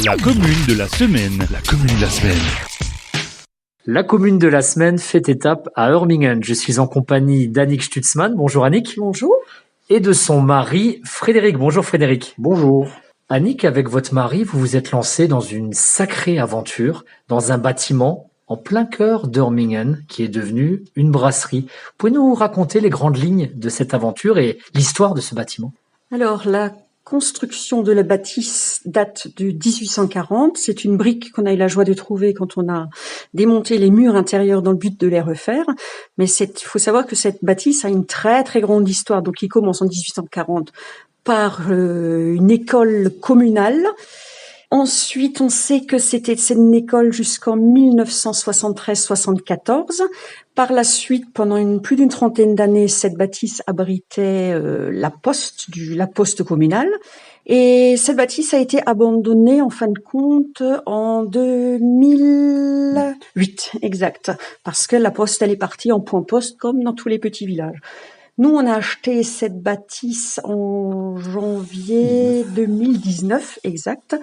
La commune de la semaine. La commune de la semaine. La commune de la semaine fait étape à Hörmingen. Je suis en compagnie d'Annick Stutzmann. Bonjour Annick. Bonjour. Et de son mari Frédéric. Bonjour Frédéric. Bonjour. Annick, avec votre mari, vous vous êtes lancé dans une sacrée aventure, dans un bâtiment en plein cœur d'Hörmingen, qui est devenu une brasserie. Pouvez-vous nous raconter les grandes lignes de cette aventure et l'histoire de ce bâtiment? Alors, la construction de la bâtisse date de 1840. C'est une brique qu'on a eu la joie de trouver quand on a démonté les murs intérieurs dans le but de les refaire. Mais il faut savoir que cette bâtisse a une très très grande histoire. Donc, il commence en 1840 par une école communale. Ensuite, on sait que c'était une école jusqu'en 1973-74. Par la suite, pendant plus d'une trentaine d'années, cette bâtisse abritait la poste communale. Et cette bâtisse a été abandonnée, en fin de compte, en 2008, exact. Parce que la poste, elle est partie en point poste, comme dans tous les petits villages. Nous, on a acheté cette bâtisse en janvier 2019, exact.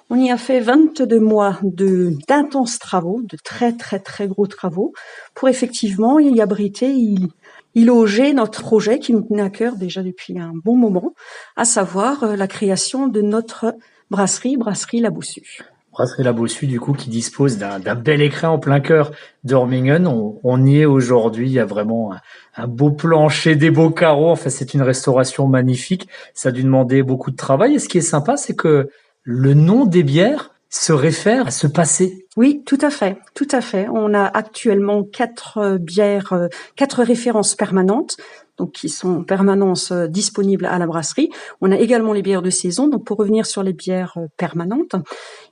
On y a fait 22 mois d'intenses travaux, de très très très gros travaux, pour effectivement y abriter, y loger notre projet qui nous tenait à cœur déjà depuis un bon moment, à savoir la création de notre brasserie La Bossue. Brasserie La Bossue, du coup, qui dispose d'un bel écrin en plein cœur d'Hörmingen. On y est aujourd'hui. Il y a vraiment un beau plancher, des beaux carreaux. Enfin, c'est une restauration magnifique. Ça a dû demander beaucoup de travail. Et ce qui est sympa, c'est que le nom des bières se réfère à ce passé. Oui, tout à fait, tout à fait. On a actuellement 4 bières, 4 références permanentes, donc qui sont en permanence disponibles à la brasserie. On a également les bières de saison. Donc pour revenir sur les bières permanentes,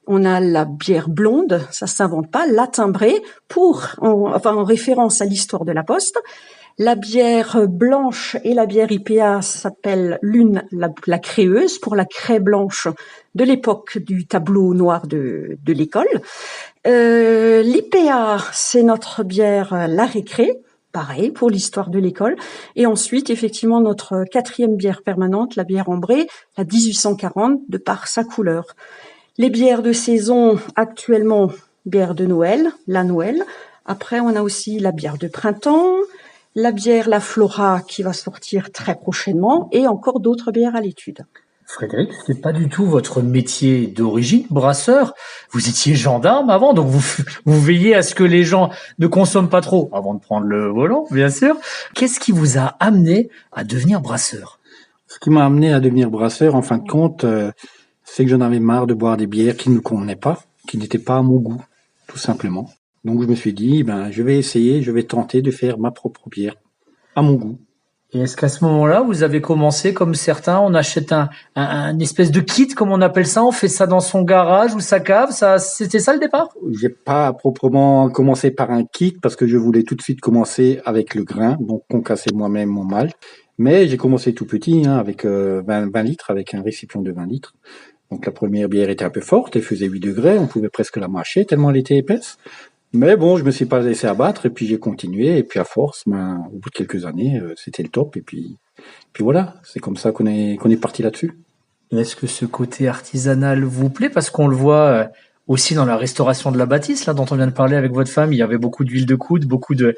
on a la bière blonde, ça s'invente pas, la timbrée, en référence à l'histoire de la Poste. La bière blanche et la bière IPA s'appelle l'une la créeuse pour la craie blanche de l'époque du tableau noir de l'école. L'IPA, c'est notre bière la récré, pareil pour l'histoire de l'école. Et ensuite, effectivement, notre 4e bière permanente, la bière ambrée, la 1840, de par sa couleur. Les bières de saison, actuellement, bière de Noël, la Noël. Après, on a aussi la bière de printemps, la bière La Flora qui va sortir très prochainement et encore d'autres bières à l'étude. Frédéric, c'est pas du tout votre métier d'origine, brasseur. Vous étiez gendarme avant, donc vous veillez à ce que les gens ne consomment pas trop avant de prendre le volant, bien sûr. Qu'est-ce qui vous a amené à devenir brasseur? Ce qui m'a amené à devenir brasseur, en fin de compte, c'est que j'en avais marre de boire des bières qui ne me convenaient pas, qui n'étaient pas à mon goût, tout simplement. Donc je me suis dit, je vais tenter de faire ma propre bière, à mon goût. Et est-ce qu'à ce moment-là, vous avez commencé comme certains, on achète un espèce de kit, comme on appelle ça, on fait ça dans son garage ou sa cave, c'était ça le départ? J'ai pas proprement commencé par un kit parce que je voulais tout de suite commencer avec le grain, donc concasser moi-même mon malt. Mais j'ai commencé tout petit, avec 20 litres, avec un récipient de 20 litres. Donc la première bière était un peu forte, elle faisait 8 degrés, on pouvait presque la mâcher tellement elle était épaisse. Mais bon, je me suis pas laissé abattre et puis j'ai continué et puis à force, au bout de quelques années, c'était le top et puis voilà, c'est comme ça qu'on est parti là-dessus. Est-ce que ce côté artisanal vous plaît? Parce qu'on le voit aussi dans la restauration de la bâtisse, là, dont on vient de parler avec votre femme, il y avait beaucoup d'huile de coude, beaucoup de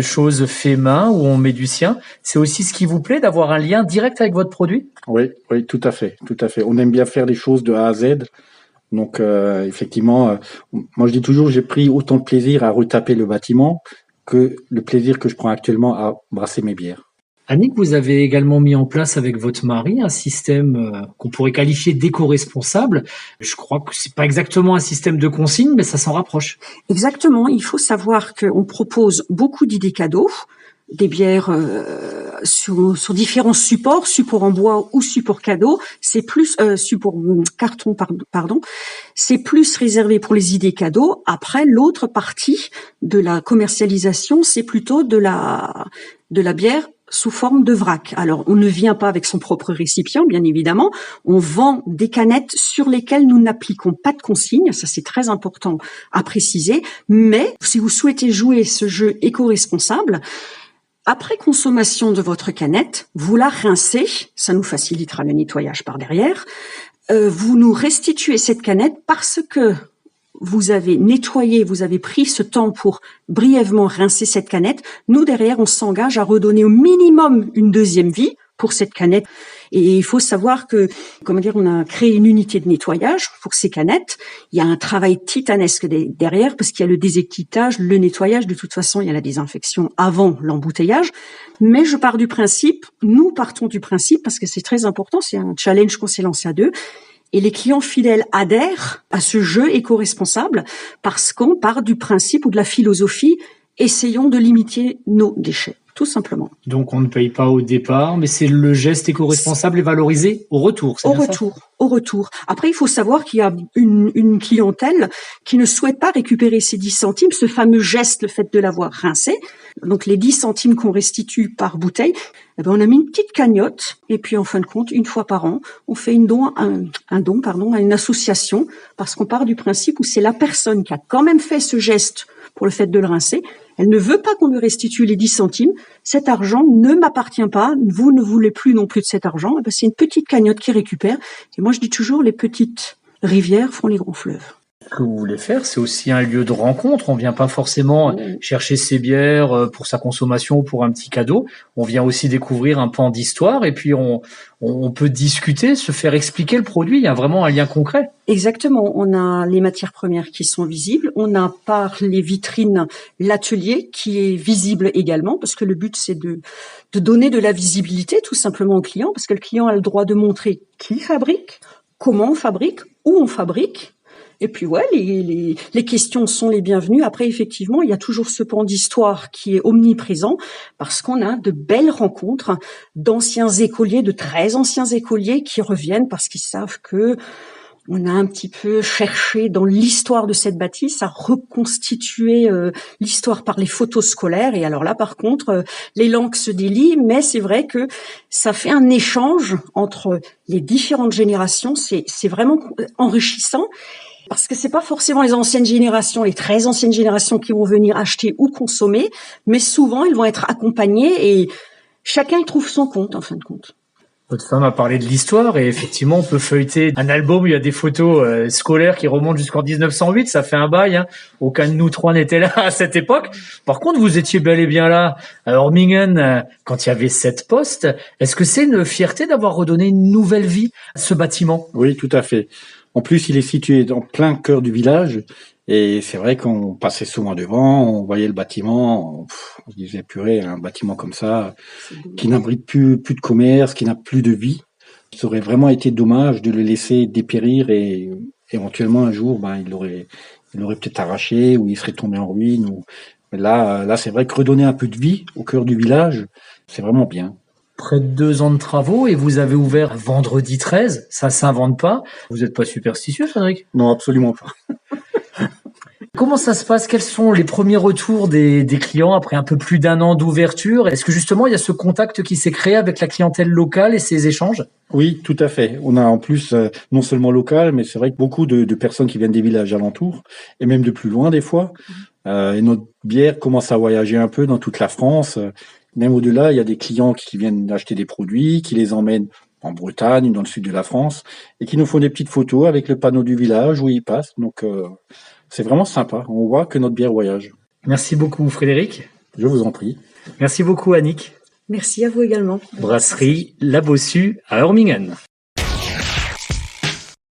choses fait main où on met du sien. C'est aussi ce qui vous plaît d'avoir un lien direct avec votre produit? Oui, tout à fait, tout à fait. On aime bien faire les choses de A à Z. Donc effectivement, moi je dis toujours, j'ai pris autant de plaisir à retaper le bâtiment que le plaisir que je prends actuellement à brasser mes bières. Annick, vous avez également mis en place avec votre mari un système qu'on pourrait qualifier d'éco-responsable. Je crois que c'est pas exactement un système de consigne, mais ça s'en rapproche. Exactement. Il faut savoir qu'on propose beaucoup d'idées cadeaux, des bières sur différents supports, support en bois ou support cadeau. C'est plus support carton, pardon. C'est plus réservé pour les idées cadeaux. Après, l'autre partie de la commercialisation, c'est plutôt de la bière sous forme de vrac. Alors, on ne vient pas avec son propre récipient, bien évidemment. On vend des canettes sur lesquelles nous n'appliquons pas de consigne. Ça, c'est très important à préciser. Mais si vous souhaitez jouer ce jeu éco-responsable, après consommation de votre canette, vous la rincez. Ça nous facilitera le nettoyage par derrière. vous nous restituez cette canette parce que vous avez nettoyé, vous avez pris ce temps pour brièvement rincer cette canette. Nous, derrière, on s'engage à redonner au minimum une deuxième vie pour cette canette. Et il faut savoir que, on a créé une unité de nettoyage pour ces canettes. Il y a un travail titanesque derrière parce qu'il y a le désétiquetage, le nettoyage. De toute façon, il y a la désinfection avant l'embouteillage. Mais nous partons du principe, parce que c'est très important, c'est un challenge qu'on s'est lancé à deux. Et les clients fidèles adhèrent à ce jeu éco-responsable parce qu'on part du principe ou de la philosophie, essayons de limiter nos déchets, tout simplement. Donc on ne paye pas au départ, mais c'est le geste éco-responsable et valorisé au retour. Au retour. Après, il faut savoir qu'il y a une clientèle qui ne souhaite pas récupérer ces 10 centimes, ce fameux geste, le fait de l'avoir rincé. Donc les 10 centimes qu'on restitue par bouteille, on a mis une petite cagnotte et puis en fin de compte, une fois par an, on fait un don à une association parce qu'on part du principe où c'est la personne qui a quand même fait ce geste pour le fait de le rincer. Elle ne veut pas qu'on lui restitue les 10 centimes. Cet argent ne m'appartient pas. Vous ne voulez plus non plus de cet argent. C'est une petite cagnotte qui récupère. Et moi, je dis toujours, les petites rivières font les grands fleuves. Ce que vous voulez faire, c'est aussi un lieu de rencontre. On vient pas forcément chercher ses bières pour sa consommation ou pour un petit cadeau. On vient aussi découvrir un pan d'histoire et puis on peut discuter, se faire expliquer le produit. Il y a vraiment un lien concret. Exactement. On a les matières premières qui sont visibles. On a par les vitrines l'atelier qui est visible également parce que le but c'est de donner de la visibilité tout simplement au client parce que le client a le droit de montrer qui fabrique, comment on fabrique, où on fabrique. Et puis les questions sont les bienvenues. Après, effectivement, il y a toujours ce pan d'histoire qui est omniprésent parce qu'on a de belles rencontres d'anciens écoliers, de très anciens écoliers qui reviennent parce qu'ils savent que on a un petit peu cherché dans l'histoire de cette bâtisse à reconstituer l'histoire par les photos scolaires. Et alors là, par contre, les langues se délient, mais c'est vrai que ça fait un échange entre les différentes générations. C'est vraiment enrichissant. Parce que c'est pas forcément les anciennes générations, les très anciennes générations qui vont venir acheter ou consommer, mais souvent elles vont être accompagnées et chacun y trouve son compte en fin de compte. Votre femme a parlé de l'histoire et effectivement on peut feuilleter un album où il y a des photos scolaires qui remontent jusqu'en 1908, ça fait un bail, hein. Aucun de nous trois n'était là à cette époque. Par contre vous étiez bel et bien là à Hormingen quand il y avait 7 postes. Est-ce que c'est une fierté d'avoir redonné une nouvelle vie à ce bâtiment? Oui, tout à fait. En plus, il est situé en plein cœur du village. Et c'est vrai qu'on passait souvent devant, on voyait le bâtiment, on se disait purée, un bâtiment comme ça, qui n'abrite plus de commerce, qui n'a plus de vie. Ça aurait vraiment été dommage de le laisser dépérir et éventuellement un jour, il l'aurait peut-être arraché ou il serait tombé en ruine. Mais là, c'est vrai que redonner un peu de vie au cœur du village, c'est vraiment bien. Près de 2 ans de travaux et vous avez ouvert vendredi 13, ça s'invente pas. Vous n'êtes pas superstitieux, Frédéric? Non, absolument pas. Comment ça se passe? Quels sont les premiers retours des clients après un peu plus d'1 an d'ouverture? Est-ce que justement il y a ce contact qui s'est créé avec la clientèle locale et ces échanges? Oui, tout à fait. On a en plus non seulement local, mais c'est vrai que beaucoup de personnes qui viennent des villages alentours et même de plus loin des fois. Et notre bière commence à voyager un peu dans toute la France. Même au-delà, il y a des clients qui viennent acheter des produits, qui les emmènent en Bretagne, dans le sud de la France, et qui nous font des petites photos avec le panneau du village où ils passent. Donc, c'est vraiment sympa. On voit que notre bière voyage. Merci beaucoup, Frédéric. Je vous en prie. Merci beaucoup, Annick. Merci à vous également. Brasserie La Bossue à Hormingen.